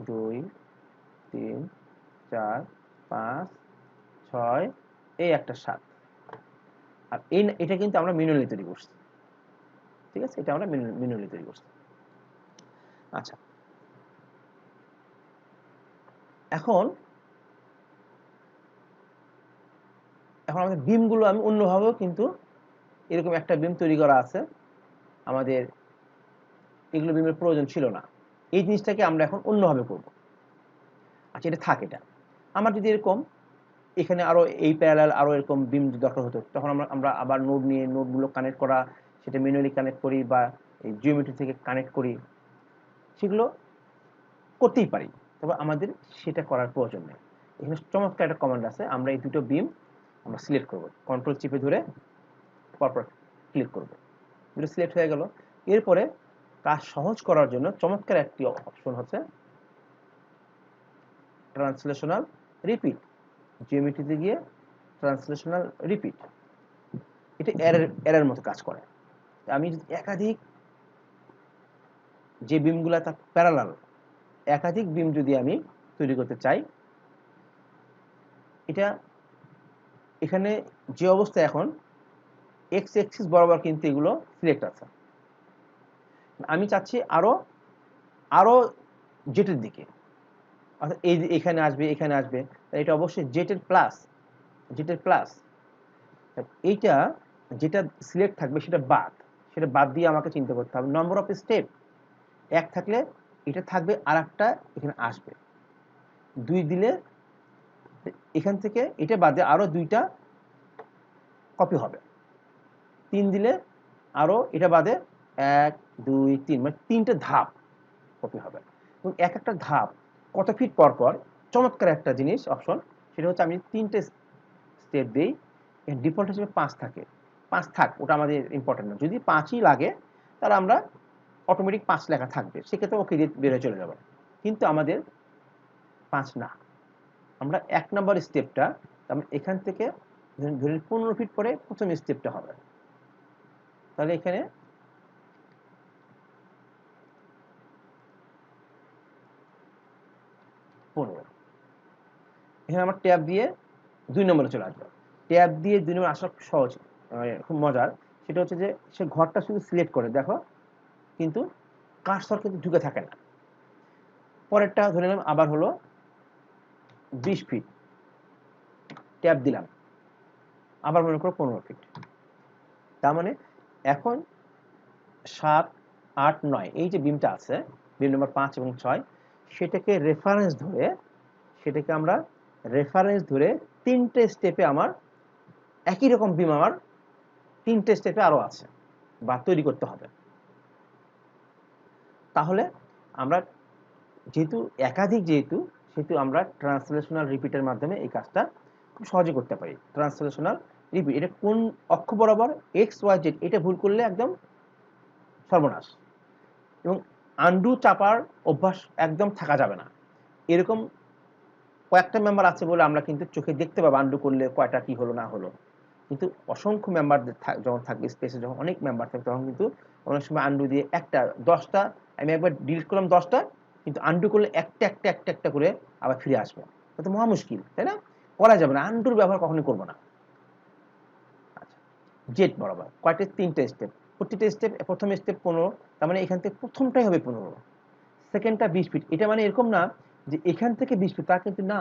2 3 4 5 6 এই একটা 7, আর এটা কিন্তু আমরা ম্যানুয়ালি তৈরি করছি। ঠিক আছে, এটা আমরা ম্যানুয়ালি তৈরি করছি। আচ্ছা, এখন আমাদের বিমগুলো আমি অন্যভাবেও কিন্তু, এরকম একটা বিম তৈরি করা আছে আমাদের, এগুলো বিমের প্রয়োজন ছিল না, এই জিনিসটাকে আমরা এখন অন্যভাবে করব। আচ্ছা, এটা থাক, এটা আমার যদি এরকম এখানে আরো এই প্যারালাল আরো এরকম বিম দরকার হতো, তখন আমরা আবার নোড নিয়ে নোডগুলো কানেক্ট করা, সেটা ম্যানুয়ালি কানেক্ট করি বা এই জিওমেট্রি থেকে কানেক্ট করি, সেগুলো করতেই পারি, তবে আমাদের সেটা করার প্রয়োজন নেই। এখানে চমৎকার একটা কমান্ড আছে, আমরা এই দুটো বিম আমরা সিলেক্ট করব, কন্ট্রোল চিপে ধরে পরপর ক্লিক করব, দুটো সিলেক্ট হয়ে গেল। এরপরে কাজ সহজ করার জন্য চমৎকার একটি অপশন হচ্ছে ট্রান্সলেশনাল রিপিট। জিওমেট্রিতে গিয়ে ট্রান্সলেশনাল রিপিট, এটা এরর মতো কাজ করে। আমি যদি একাধিক যে বিমগুলা তার প্যারালাল, একাধিক বিম যদি আমি তৈরি করতে চাই, এটা এখানে যে অবস্থায় এখন এক্স অ্যাক্সিস বরাবর কিন্তু এগুলো সিলেক্ট আছে, আমি চাচ্ছি আরো আরো জেটের দিকে, অর্থাৎ এই যে এখানে আসবে, এখানে আসবে, এটা অবশ্যই জেটের প্লাস, জেটের প্লাস। এইটা যেটা সিলেক্ট থাকবে সেটা বাদ দিয়ে আমাকে চিন্তা করতে হবে। নম্বর অফ স্টেপ 1 থাকলে এটা থাকবে, আর একটা এখানে আসবে, 2 দিলে এখান থেকে এটা বাদে আরো 2টা কপি হবে, 3 দিলে আরো এটা বাদে 1 2 3, মানে 3টে ধাপ কপি হবে। এবং এক একটা ধাপ কত ফিট পর পর, চমৎকার একটা জিনিস অপশন, সেটা হচ্ছে আমি 3টে স্টেপ দিই, ডিফল্ট হিসেবে 5 থাকে, 5 থাক, ওটা আমাদের ইম্পর্টেন্ট না, যদি 5ই লাগে তাহলে আমরা অটোমেটিক 5 লেখা থাকবে, সেক্ষেত্রে ওকে দিয়ে বের হয়ে চলে যাবে। কিন্তু আমাদের 5 না, আমরা 1 নম্বর স্টেপটা, আমরা এখান থেকে ধরে 15 ফিট পরে প্রথম স্টেপটা হবে, তাহলে এখানে 15, এখানে আমার ট্যাব দিয়ে 2 নম্বরে চলে আসবে। ট্যাব দিয়ে 2 নম্বরে আসা সহজ, খুব মজার, সেটা হচ্ছে যে সে ঘরটা শুধু সিলেক্ট করে, দেখো কিন্তু কার্সর কিন্তু ঢুকে থাকে না। পরেরটা ধরে নিলাম আবার হলো 20 ফিট, ট্যাব দিলাম, আবার মনে করো 15 ফিট, তার মানে এখন 7 8 9 এই যে বিমটা আছে, বিম নম্বর 5 এবং 6, সেটাকে আমরা রেফারেন্স ধরে 3টে স্টেপে আমার একই রকম বিম আমার 3টে স্টেপে আরো আছে বা তৈরি করতে হবে। তাহলে আমরা যেহেতু একাধিক সেহেতু আমরা ট্রান্সলেশনাল রিপিটের মাধ্যমে এই কাজটা খুব সহজে করতে পারি। ট্রান্সলেশনাল রিপিট, এটা কোন অক্ষ বরাবর, এক্স ওয়াই জেড, এটা ভুল করলে একদম সর্বনাশ। এবং আন্ডু চাপার অভ্যাস একদম থাকা যাবে না। এরকম কয়েকটা মেম্বার আছে বলে আমরা কিন্তু চোখে দেখতে পাবো আন্ডু করলে কয়টা কি হলো না হলো, কিন্তু অসংখ্য মেম্বার যখন থাকবে স্পেসে, যখন অনেক মেম্বার থাকবে, তখন কিন্তু অনেক সময় আন্ডু দিয়ে একটা 10টা আমি একবার ডিলিট করলাম 10টা, কিন্তু আন্ডু করলে একটা একটা একটা একটা করে আবার ফিরে আসবে। এটা তো মহা মুশকিল, তাই না? করা যাবে না, আন্ডুর ব্যবহার কখনোই করবো না। আচ্ছা, জেড বরাবর কয়টা? 3টে স্টেপ। প্রতিটা স্টেপ, প্রথম স্টেপ 15, তার মানে এখান থেকে প্রথমটাই হবে 15, সেকেন্ডটা 20 ফিট। এটা মানে এরকম না যে এখান থেকে 20 ফিট, তা কিন্তু না।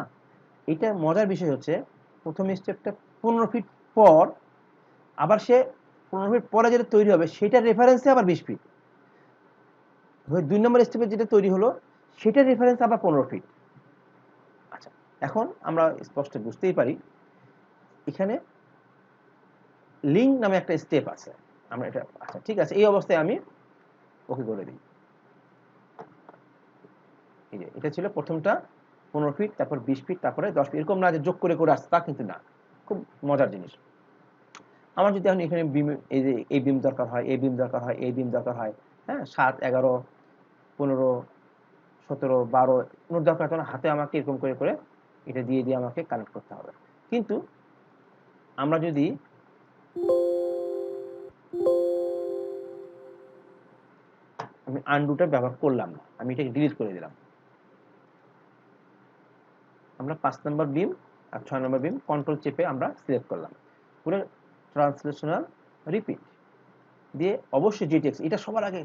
এটা মজার বিষয় হচ্ছে, প্রথম স্টেপটা 15 ফিট পর, আবার সে 15 ফিট পরে যেটা তৈরি হবে সেটার রেফারেন্সে আবার 20 ফিট। 2 নম্বর স্টেপে যেটা তৈরি হলো সেটার রেফারেন্স আবার 15 ফিট। আচ্ছা, এখন আমরা স্পষ্ট বুঝতেই পারি এখানে লিঙ্ক নামে একটা স্টেপ আছে। আমরা এটা, আচ্ছা ঠিক আছে, এই অবস্থায় আমি ওকে করে দিই। এই যে এটা ছিল প্রথমটা 15 ফিট, তারপর 20 ফিট, তারপরে 10 ফিট, এরকম না যে যোগ করে করে আসছে, তা কিন্তু না। খুব মজার জিনিস। আমার যদি এখন এখানে বিম, এই যে এই বিম দরকার হয়, এই বিম দরকার হয়, এই বিম দরকার হয়, হ্যাঁ, 7, 11, 15, 17, 12 নোট দরকার, তখন হাতে আমাকে এরকম করে করে এটা দিয়ে দিয়ে আমাকে কানেক্ট করতে হবে। কিন্তু আমরা যদি আমি আনডুটা ব্যবহার করলাম না, আমি এটাকে ডিলিট করে দিলাম, আমরা 5 নম্বর বিম আর 6 নম্বর বিম কন্ট্রোল চেপে আমরা সিলেক্ট করলাম, পুরো ট্রান্সলেশনাল রিপিট দিয়ে অবশ্যই জিটেক্স এটা সবার আগে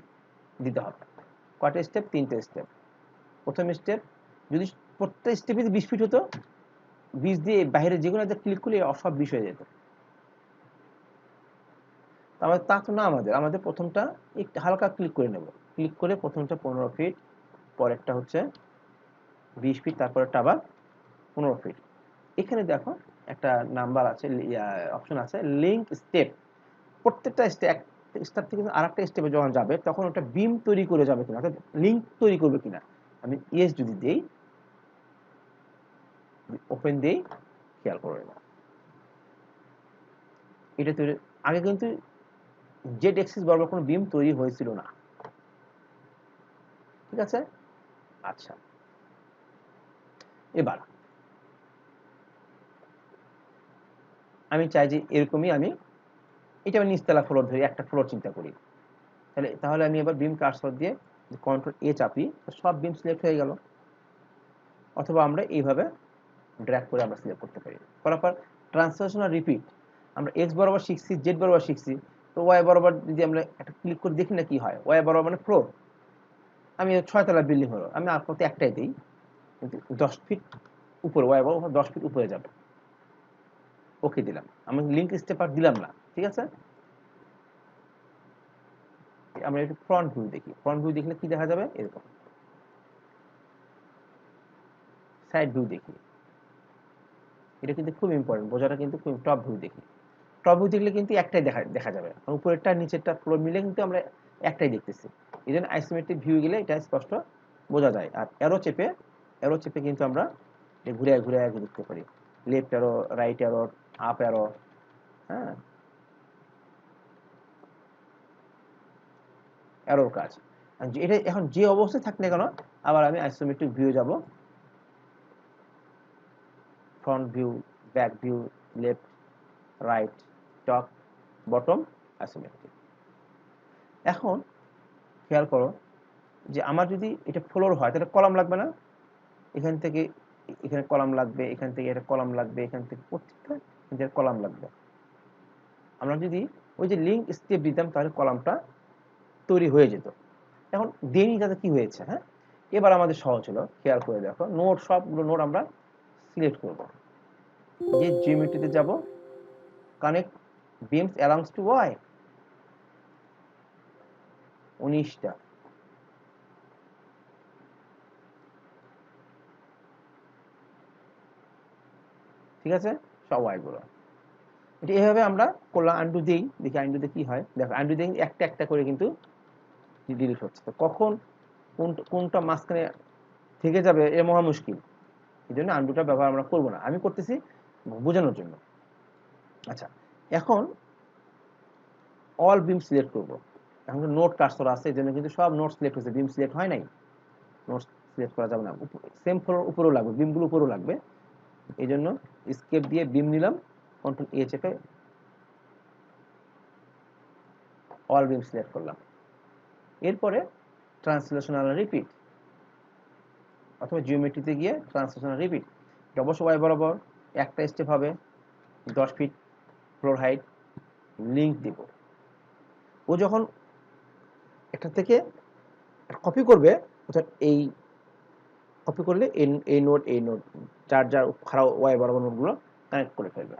দিতে হবে। কয়টা স্টেপ? 3টে স্টেপ। প্রথম স্টেপ যদি প্রত্যেক স্টেপে 20 ফিট হতো, 20 দিয়ে বাইরে যে কোনো একটা ক্লিক করলে সব 20 হয়ে যেত। তাহলে তা তো না, আমাদের প্রথমটা একটু হালকা ক্লিক করে নেব, ক্লিক করে প্রথমটা 15 ফিট, পরেরটা হচ্ছে 20 ফিট, তারপরেরটা আবার 15 ফিট। এখানে দেখো একটা নাম্বার আছে, অপশন আছে লিঙ্ক স্টেপ। প্রত্যেকটা স্টেপ থেকে আরেকটা স্টেপে যখন যাবে তখন ওটা বিম তৈরি করে যাবে কিনা, অর্থাৎ লিঙ্ক তৈরি করবে কিনা। আমি ইয়েস যদি দেই, ওপেন দেই, খেয়াল করে না এটা তৈরি। আগে কিন্তু জেড এক্সিস বরাবর কোনো বিম তৈরি হয়েছিল না, ঠিক আছে? আচ্ছা, এবার আমি চাই যে এরকমই আমি এটা আমি নিচতলা ফ্লোর ধরি, একটা ফ্লোর চিন্তা করি, তাহলে আমি এবার বিম কার্সর দিয়ে কন্ট্রোল এ চাপি, সব বিম সিলেক্ট হয়ে গেল। অথবা আমরা এইভাবে ড্র্যাগ করে আমরা সিলেক্ট করতে পারি। করার পর ট্রান্সলেশনাল রিপিট, আমরা এক্স বরাবর শিখছি, জেড বরাবর শিখছি, তো ওয়াই বরাবর যদি আমরা একটা ক্লিক করে দেখি না কি হয়। ওয়াই বরাবর মানে ফ্লোর, আমি 6 তলা বিল্ডিং হলো, আমি আপনাকে একটাই দিই, কিন্তু 10 ফিট উপরে, ওয়াই বরাবর 10 ফিট উপরে যাবে। ওকে দিলাম, আমি লিঙ্ক স্টেপ আর দিলাম না, ঠিক আছে? আমরা একটু ফ্রন্ট ভিউ দেখি। ফ্রন্ট ভিউ দেখলে কি দেখা যাবে? এরকম। সাইড ভিউ দেখি, এটা কিন্তু খুব ইম্পর্টেন্ট বোঝাটা, কিন্তু খুব। টপ ভিউ দেখি, টপ ভিউ দেখলে কিন্তু একটাই দেখা যাবে, উপরেরটা নিচেরটা ফ্লোর মিলে কিন্তু আমরা একটাই দেখতেছি। এই জন্য আইসোমেট্রিক ভিউ গেলে এটা স্পষ্ট বোঝা যায়। আর অ্যারো চেপে কিন্তু আমরা ঘুরে ঘুরে দেখতে পারি, left arrow, right arrow, up arrow, হ্যাঁ, অ্যারোর কাজ। এটা এখন যে অবস্থায় থাক না কেন, আবার আমি আইসোমেট্রিক ভিউ যাব, front view, back view, left, right, top, bottom, isometric. এখন খেয়াল করো যে আমার যদি এটা ফ্লোর হয় তাহলে কলাম লাগবে না? এখান থেকে এখানে কলাম লাগবে, এখান থেকে এটা কলাম লাগবে, এখান থেকে প্রত্যেকটা কলাম লাগবে। আমরা যদি ওই যে লিঙ্ক স্টেপ দিতাম তাহলে কলামটা তৈরি হয়ে যেত। এখন দেরি তাতে কি হয়েছে, হ্যাঁ, এবার আমাদের সহজ হলো। খেয়াল করে দেখো, নোট, সবগুলো নোট আমরা সিলেক্ট করব, যে জিওমেট্রিতে যাব, কানেক্ট বিমস অ্যালংস টু ওয়াই, 19টা, ঠিক আছে, সব ওয়াই গুলো। এটা এভাবে আমরা করলাম। আন্ডু দিই, দেখি আন্ডুতে কি হয়। দেখো আন্ডু দিয়ে একটা একটা করে কিন্তু ডিলিট হচ্ছে। তো কখন কোনটা মাঝখানে থেকে যাবে এ মহা মুশকিল, এই জন্য আন্ডুটা ব্যবহার আমরা করবো না, আমি করতেছি বোঝানোর জন্য। আচ্ছা, এখন অল বিম সিলেক্ট করবো। এখন নোট কার্সর আছে, এই জন্য কিন্তু সব নোট সিলেক্ট হয়েছে, বিম সিলেক্ট হয় নাই। নোট সিলেক্ট করা যাবে না, সেম ফ্লোর উপরেও লাগবে, বিমগুলো উপরেও লাগবে। এই জন্য স্কেপ দিয়ে বিম নিলাম, কন্ট্রোল এ চেপে অল বিম সিলেক্ট করলাম। এরপরে ট্রান্সলেশন আর রিপিট, অথবা জিওমেট্রিতে গিয়ে ট্রান্সলেশন আর রিপিট। এটা অবশ্য ওয়াই বরাবর একটা স্টেপ হবে, 10 ফিট ফ্লোর হাইট, লিঙ্ক দিব। ও যখন একটা থেকে কপি করবে, অর্থাৎ এই কপি করলে এই নোট যার যার খারাপ ওয়াই বরাবর নোটগুলো কানেক্ট করে ফেলবে।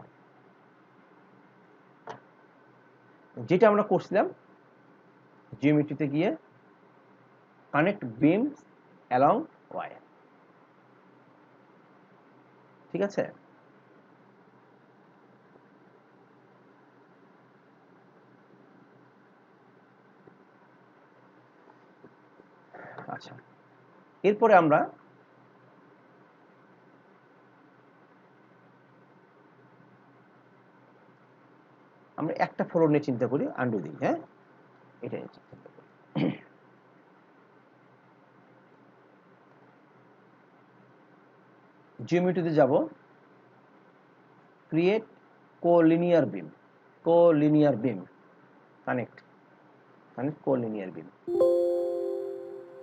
যেটা আমরা করছিলাম জিওমেট্রিতে গিয়ে কানেক্ট বিমস অ্যালং ওয়াই, ঠিক আছে। আচ্ছা, এরপরে আমরা একটা ফ্লোর নিয়ে চিন্তা করি, আন্ডু দিই, হ্যাঁ, এটা নিয়ে চিন্তা করি। জিওমেট্রিতে যাব, ক্রিয়েট কোলিনিয়ার বিম, কানেক্ট কোলিনিয়ার বিম।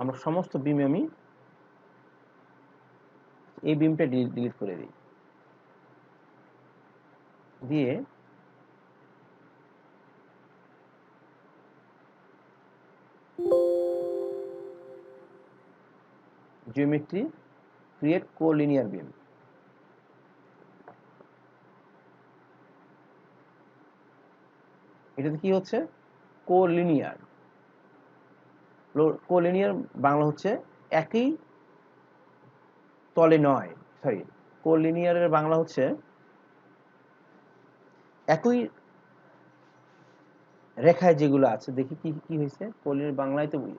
আমরা সমস্ত বিমে আমি এই বিমটা ডিলিট করে দিই, দিয়ে জিওমেট্রি ক্রিয়েট কোলিনিয়ার বিম। এটাতে কি হচ্ছে, কোলিনিয়ার। কোলিনিয়ার বাংলা হচ্ছে একই তলে নয়, সরি, কোলিনিয়ারের বাংলা হচ্ছে একই রেখায় যেগুলো আছে। দেখি কি কি হয়েছে, কোলিনিয়ার বাংলায় তো বলি,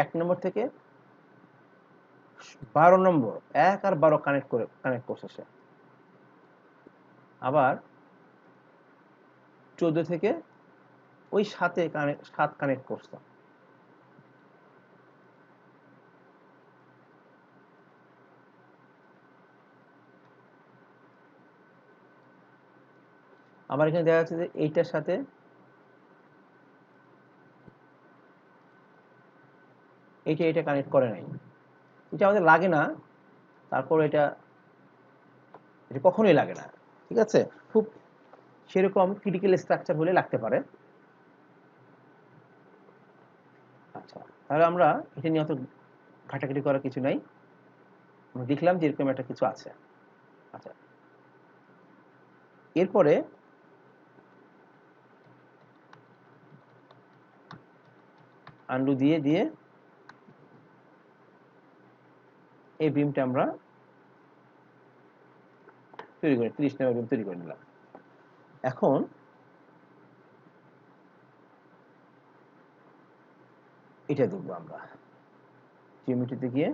এক নম্বর থেকে 12 নম্বর, 1 আর 12 কানেক্ট করছে সে। আবার 14 থেকে ওই 7 কানেক্ট করছে। আবার এখানে দেখা যাচ্ছে যে এইটার সাথে এটা কানেক্ট করে নাই। এটা আমাদের লাগে না, তারপর এটা কখনোই লাগে না, ঠিক আছে। খুব সেরকম ক্রিটিক্যাল স্ট্রাকচার হলে লাগতে পারে। আচ্ছা, তাহলে আমরা এটা নিয়ে অত ঘাটাঘাটি করার কিছু নাই, আমরা দেখলাম যে এরকম একটা কিছু আছে। আচ্ছা, এরপরে আন্ডু দিয়ে দিয়ে এই বিমটা আমরা তৈরি করে 30 নম্বর বিম তৈরি করে নিলাম। এখন এটা দেখবো আমরা জিওমেট্রিতে গিয়ে।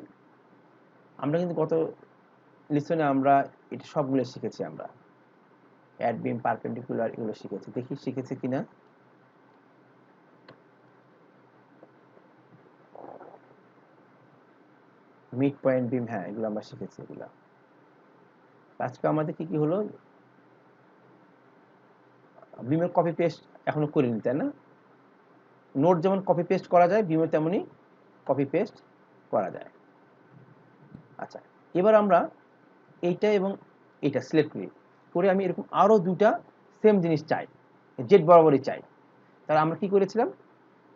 আমরা কিন্তু গত লিসনে আমরা এটা সবগুলো শিখেছি, আমরা অ্যাড বিম, পারপেন্ডিকুলার, এগুলো শিখেছি। দেখি শিখেছি কিনা। মিড পয়েন্ট বিম, হ্যাঁ, এগুলো আমরা শিখেছি। এগুলো আজকে আমাদের কি কি হলো, বিমের কপি পেস্ট এখনো করিনি, তাই না? নোট যেমন কপি পেস্ট করা যায়, বিমে তেমনই কপি পেস্ট করা যায়। আচ্ছা, এবার আমরা এইটা এবং এইটা সিলেক্ট করি, করে আমি এরকম আরো দুটা সেম জিনিস চাই, জেড বরাবরই চাই। তাহলে আমরা কি করেছিলাম,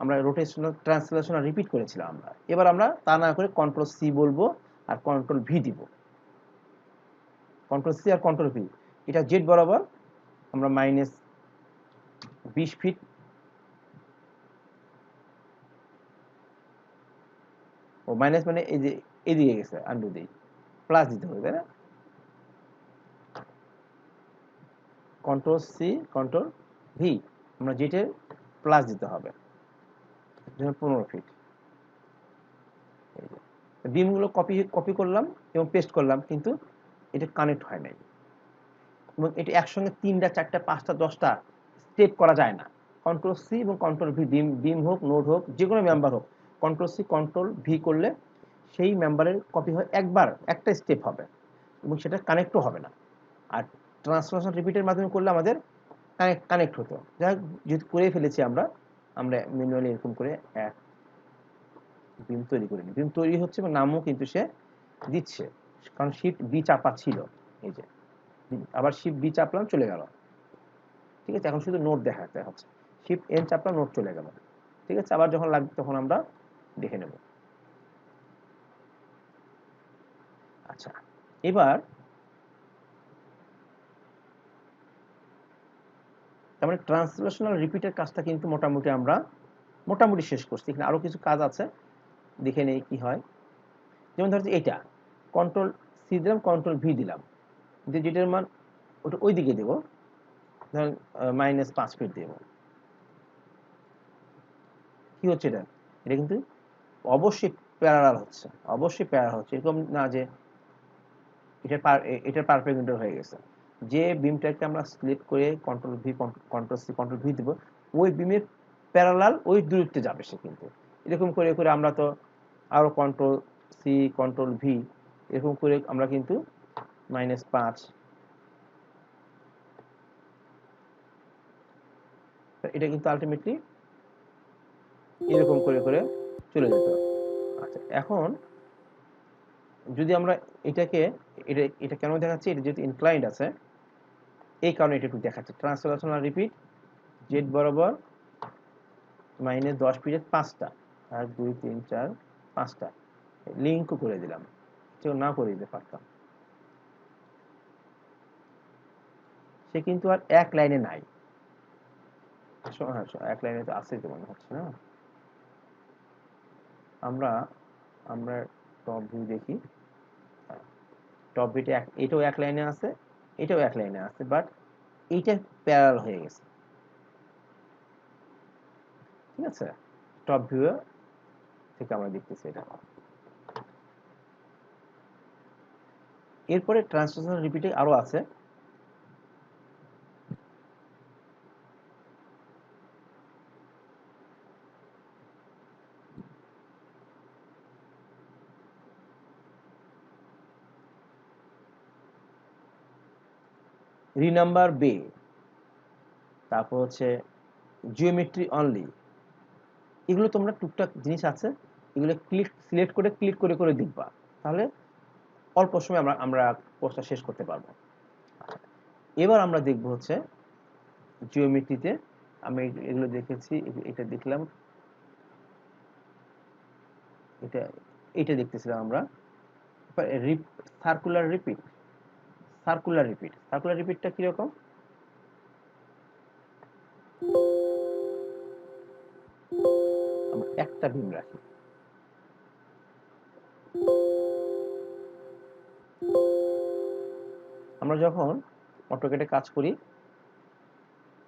আমরা রোটেশনাল, ট্রান্সলেশনাল রিপিট করেছিলাম আমরা। এবার আমরা তা না করে কন্ট্রোল সি বলবো আর কন্ট্রোল ভি দিব, কন্ট্রোল সি আর কন্ট্রোল ভি। এটা জেড বরাবর আমরা -20 ফিট, ও মাইনাস মানে এই যে এদিকে গেছে, আন্ডু দিই, প্লাস দিতে হবে, তাই না? কন্ট্রোল সি কন্ট্রোল ভি, আমরা জেটের প্লাস দিতে হবে, 15 ফিট। বিমগুলো কপি করলাম এবং পেস্ট করলাম, কিন্তু এটা কানেক্ট হয় নাই, এবং এটা একসঙ্গে 3টা 4টা 5টা 10টা স্টেপ করা যায় না। কন্ট্রোল সি এবং কন্ট্রোল ভি, বিম হোক নোড হোক যে কোনো মেম্বার হোক, কন্ট্রোল সি কন্ট্রোল ভি করলে সেই মেম্বারের কপি হয় একবার, একটা স্টেপ হবে এবং সেটা কানেক্টও হবে না। আর ট্রান্সফরমেশন রিপিটের মাধ্যমে করলে আমাদের কানেক্ট হতো। যাই হোক, যেহেতু করে ফেলেছি আমরা ম্যানুয়ালি এরকম করে এক বিম তৈরি করিনি। বিম তৈরি হচ্ছে এবং নামও কিন্তু সে দিচ্ছে, কারণ শিফট বি চাপা ছিল। এই যে আবার শিফট বি চাপলাম, চলে গেল। ঠিক আছে, এখন শুধু নোট দেখাতে হচ্ছে, শিফট এন চাপলাম, নোট চলে গেল। ঠিক আছে, আবার যখন লাগবে তখন আমরা দেখে নেব। আচ্ছা, এবার তার মানে ট্রান্সলেশনাল রিপিটের কাজটা কিন্তু মোটামুটি শেষ করছি। এখানে আরো কিছু কাজ আছে, দেখে নেই কি হয়। যেমন ধরছি এটা কন্ট্রোল সি দিলাম, কন্ট্রোল ভি দিলাম, যে যেটার মান ওটা ওই দিকে দেবো, ধরেন -5 ফিট দেব। কি হচ্ছে এটা? এটা কিন্তু অবশ্যই প্যারালাল হচ্ছে, এরকম না যে এটার পারপেন্ডিকুলার হয়ে গেছে। যে বিমটাকে আমরা সিলেক্ট করে control V control C control V দেবো, ওই বিমের প্যারালাল ওই দূরত্বে যাবে সে। কিন্তু এরকম করে করে আমরা তো আরো কন্ট্রোল সি কন্ট্রোল ভি এরকম করে আমরা কিন্তু -5, এটা কিন্তু আলটিমেটলি এরকম করে করে চলে যেত। আচ্ছা, এখন যদি আমরা এটাকে এটা কেন দেখাচ্ছি, এটা যেহেতু ইনক্লাইন্ড আছে এই কারণে এটা একটু দেখাচ্ছে। ট্রান্সলেশনাল রিপিট জেড বরাবর -10 ফিটের 5টা, 1 2 3 4 5টা লিঙ্কও করে দিলাম, কেউ না করে দিতে পারতাম। সে কিন্তু আর এক লাইনে নাই। হ্যাঁ, এক লাইনে তো আছে তো মনে হচ্ছে না। আমরা টপ ভিউ দেখি, টপ ভিউতে এটাও এক লাইনে আছে, এটাও এক লাইনে আছে, বাট এইটা প্যারালাল হয়ে গেছে। ঠিক আছে, টপ ভিউ থেকে আমরা দেখতেছি এটা। এরপরে ট্রান্সলেশন রিপিটে আরো আছে। রিনাম্বার বে, তারপর হচ্ছে জিওমেট্রি অনলি। এগুলো তোমরা টুকটাক জিনিস আছে, এগুলো সিলেক্ট করে ক্লিক করে করে দেখবা, তাহলে অল্প সময় আমরা কোর্সটা শেষ করতে পারবো। এবার আমরা দেখব হচ্ছে জিওমেট্রিতে আমি এগুলো দেখেছি, এটা দেখলাম, এটা দেখতেছিলাম আমরা। সার্কুলার রিপিটটা কিরকম? আমরা একটা বিম রাখি, আমরা যখন অটোক্যাডে কাজ করি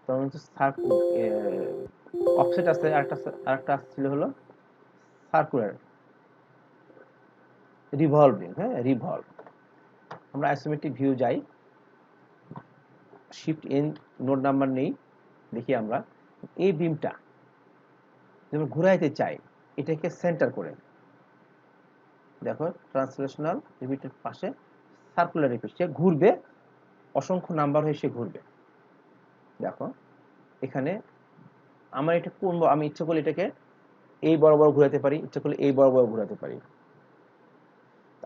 তখন কিন্তু অফসেট আছে, আরেকটা ছিল হলো সার্কুলার রিভলভিং। হ্যাঁ, রিভলভ। আমরা আইসোমেট্রিক ভিউ যাই, শিফট এন, নোড নাম্বার নেই, দেখি আমরা এই বিমটা যেমন ঘুরাইতে চাই, এটাকে সেন্টার করে দেখো ট্রান্সলেশনাল রিপিটের পাশে সার্কুলার রিপিট, সে ঘুরবে, অসংখ্য নাম্বার হয়ে সে ঘুরবে। দেখো এখানে আমার এটা কোন, আমি ইচ্ছে করলে এটাকে এই বরাবর ঘুরাতে পারি, ইচ্ছে করলে এই বরাবর ঘুরাতে পারি।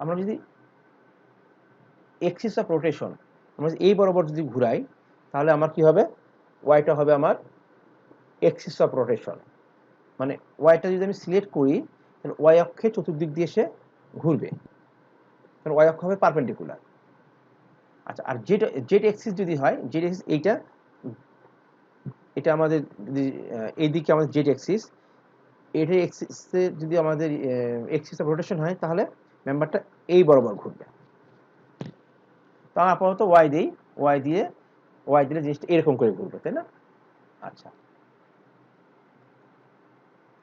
আমরা যদি এক্সিস অফ রোটেশন আমরা এই বরাবর যদি ঘুরাই, তাহলে আমার কি হবে, ওয়াইটা হবে আমার এক্সিস অফ রোটেশন। মানে ওয়াইটা যদি আমি সিলেক্ট করি, তাহলে ওয়াই অক্ষে চতুর্দিক দিয়ে সে ঘুরবে, কারণ ওয়াই অক্ষ হবে পারপেন্ডিকুলার। আচ্ছা, আর জেড এক্সিস যদি হয়, জেড এক্সিস এটা আমাদের এইদিকে আমাদের জেড এক্সিস, এটা এক্সিসে যদি আমাদের এক্সিস অফ রোটেশন হয়, তাহলে মেম্বারটা এই বরাবর ঘুরবে। তা আপাতত ওয়াই দিই, ওয়াই দিয়ে ওয়াই দিলে জিনিসটা এরকম করে ঘুরবে, তাই না? আচ্ছা,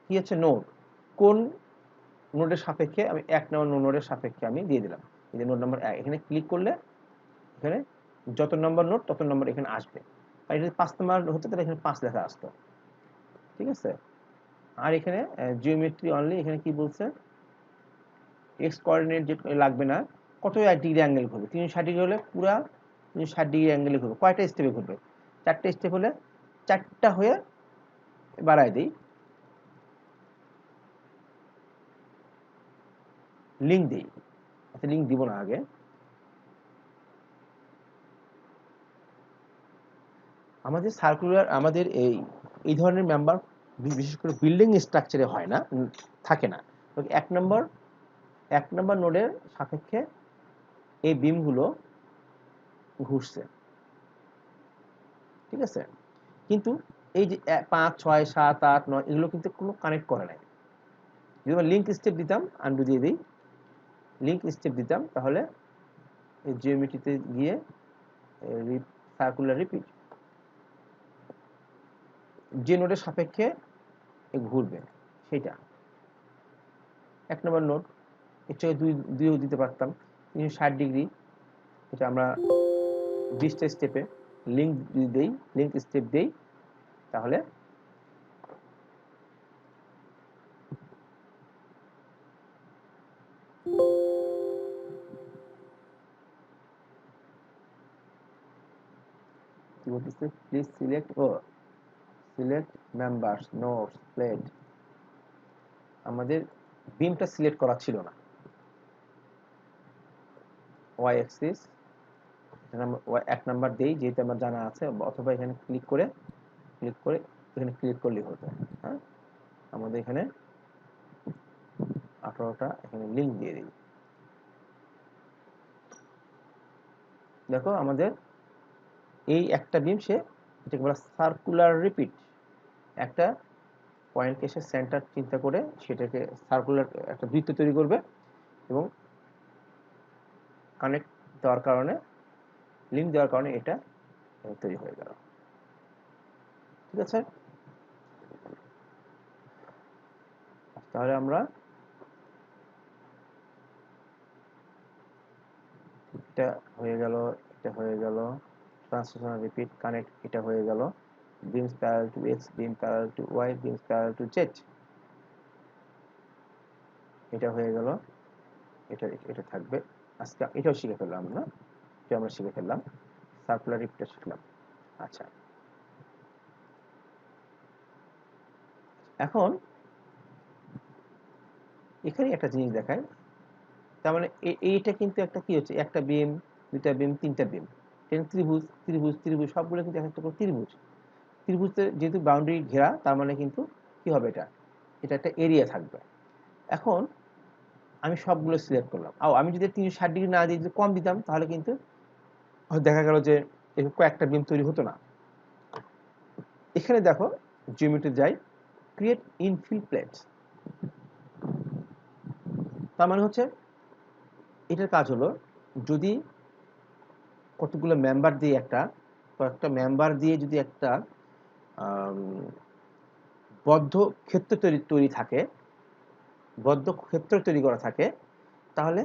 কি হচ্ছে নোড, কোন নোডের সাপেক্ষে আমি 1 নম্বর নোডের সাপেক্ষে আমি দিয়ে দিলাম, এই যে নোড নাম্বার 1, এখানে ক্লিক করলে এখানে যত নম্বর নোড তত নম্বর এখানে আসবে। আর এটা 5 নম্বর হতো তাহলে এখানে 5 লেখা আসতো, ঠিক আছে? আর এখানে জিওমেট্রি অনলি, এখানে কি বলছে, এক্স কোঅর্ডিনেট যে লাগবে না, কত ডিগ্রি অ্যাঙ্গেল ঘুরবে, 360 ডিগ্রি হলে পুরা 360 ডিগ্রি অ্যাঙ্গেলে ঘুরবে। কয়টা স্টেপে ঘুরবে? 4টে স্টেপ হলে 4টা হয়ে বাড়ায় দিই, লিঙ্ক দিই। আচ্ছা, লিঙ্ক দিব না আগে। আমাদের সার্কুলার, আমাদের এই ধরনের মেম্বার বিশেষ করে বিল্ডিং স্ট্রাকচারে হয় না, থাকে না। তো 1 নম্বর নোডের সাপেক্ষে এই বিমগুলো ঘুরছে, ঠিক আছে? কিন্তু এই যে 5, 6, 7, 8, 9 এগুলো কিন্তু কোনো কানেক্ট করে নাই। যদি আমরা লিঙ্ক স্টেপ দিতাম, আন্ডু দিয়ে দিই, লিঙ্ক স্টেপ দিতাম, তাহলে এই জিওমেট্রিতে গিয়ে সার্কুলার রিপিট যে নোডের সাপেক্ষে ঘুরবে সেটা 1 নম্বর নোড, এর থেকে দুইও দিতে পারতাম, 360 ডিগ্রি। এটা আমরা 20টা স্টেপে লিঙ্ক দেই, লিঙ্ক স্টেপ দেই, তাহলে কি বলতেছে, please select members nodes plate. আমাদের বিমটা সিলেক্ট করা ছিল না, ওয়াই অ্যাক্সিস 1 নাম্বার দেই যেহেতু আমার জানা আছে, অথবা এখানে ক্লিক করে এখানে ক্লিক করলেই হতো। হ্যাঁ, আমাদের এখানে 18টা এখানে লিঙ্ক দিয়ে দিই। দেখো আমাদের এই একটা বিম সে যেটাকে বলা সার্কুলার রিপিট, একটা পয়েন্টকে সে সেন্টার চিন্তা করে সেটাকে সার্কুলার একটা বৃত্ত তৈরি করবে এবং কানেক্ট দেওয়ার কারণে, লিঙ্ক দেওয়ার কারণে এটা তৈরি হয়ে গেল, ঠিক আছে? তাহলে আমরা এটা হয়ে গেল, এটা হয়ে গেল, ট্রান্সলেশনাল রিপিট কানেক্ট, এটা হয়ে গেল, beams parallel to x, beam parallel to y, beams parallel to z, এটা হয়ে গেল, এটা থাকবে। আজকে এটাও শিখে ফেললাম না, এটা আমরা শিখে ফেললাম, সার্কুলার রিপিটটা শিখলাম। আচ্ছা, এখন এখানে একটা জিনিস দেখায়, তার মানে এইটা কিন্তু একটা কি হচ্ছে, একটা বিম, দুইটা বিম, তিনটা বিম, ত্রিভুজ ত্রিভুজ ত্রিভুজ সবগুলো কিন্তু একটা করে ত্রিভুজ, ত্রিভুজে যেহেতু বাউন্ডারি ঘেরা, তার মানে কিন্তু কি হবে, এটা একটা এরিয়া থাকবে। এখন আমি সবগুলো সিলেক্ট করলাম, আমি যদি 360 ডিগ্রি না দিয়ে যদি কম দিতাম, তাহলে কিন্তু দেখা গেল যে কয়েকটা বিম তৈরি হতো না। এখানে দেখো জিওমেট্রি যাই, ক্রিয়েট ইনফিল প্লেটস, তার মানে হচ্ছে এটার কাজ হলো, যদি কতগুলো মেম্বার দিয়ে কয়েকটা মেম্বার দিয়ে যদি একটা বদ্ধ ক্ষেত্র তৈরি থাকে, বদ্ধ ক্ষেত্র তৈরি করা থাকে, তাহলে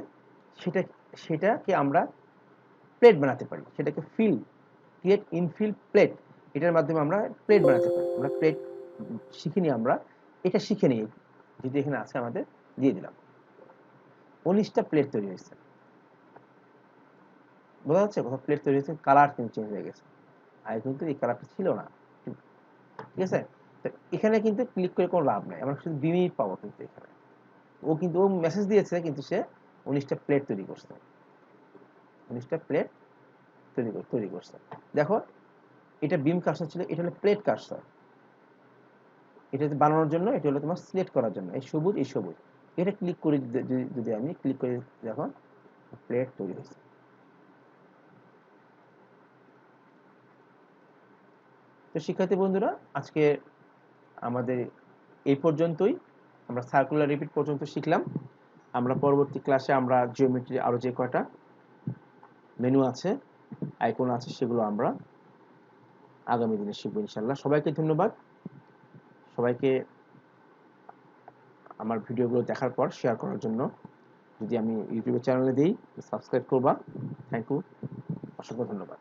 সেটাকে আমরা প্লেট বানাতে পারি, সেটাকে ক্রিয়েট ইনফিল প্লেট, এটার মাধ্যমে আমরা প্লেট বানাতে পারি। আমরা প্লেট শিখিনি, আমরা এটা শিখে নিই, যদি এখানে আছে আমাদের দিয়ে দিলাম, 19টা প্লেট তৈরি হয়েছে, বোঝা যাচ্ছে কোথাও প্লেট তৈরি হয়েছে, কালার কিন্তু চেঞ্জ হয়ে গেছে, আগে কিন্তু এই কালারটা ছিল না, ঠিক আছে? তো এখানে কিন্তু ক্লিক করে কোনো লাভ নাই, আমরা শুধু বিমই পাবো, কিন্তু এখানে ও মেসেজ দিয়েছে, কিন্তু সে 19টা প্লেট তৈরি করছে, 19টা প্লেট তৈরি করছে। দেখো এটা বিম কার্সার ছিল, এটা হলো প্লেট কার্সার, এটা বানানোর জন্য, এটা হলো তোমার সিলেক্ট করার জন্য, এই সবুজ, এটা ক্লিক করে যদি আমি ক্লিক করে, দেখো প্লেট তৈরি হয়েছে। তো শিক্ষার্থী বন্ধুরা, আজকে আমাদের এই পর্যন্তই, আমরা সার্কুলার রিপিট পর্যন্ত শিখলাম। আমরা পরবর্তী ক্লাসে আমরা জিওমেট্রি আরো যে কয়টা মেনু আছে, আইকন আছে, সেগুলো আমরা আগামী দিনে শিখবো ইনশাল্লাহ। সবাইকে ধন্যবাদ। সবাইকে আমার ভিডিওগুলো দেখার পর শেয়ার করার জন্য। যদি আমি ইউটিউবের চ্যানেলে দিই, সাবস্ক্রাইব করবা। থ্যাংক ইউ, অসংখ্য ধন্যবাদ।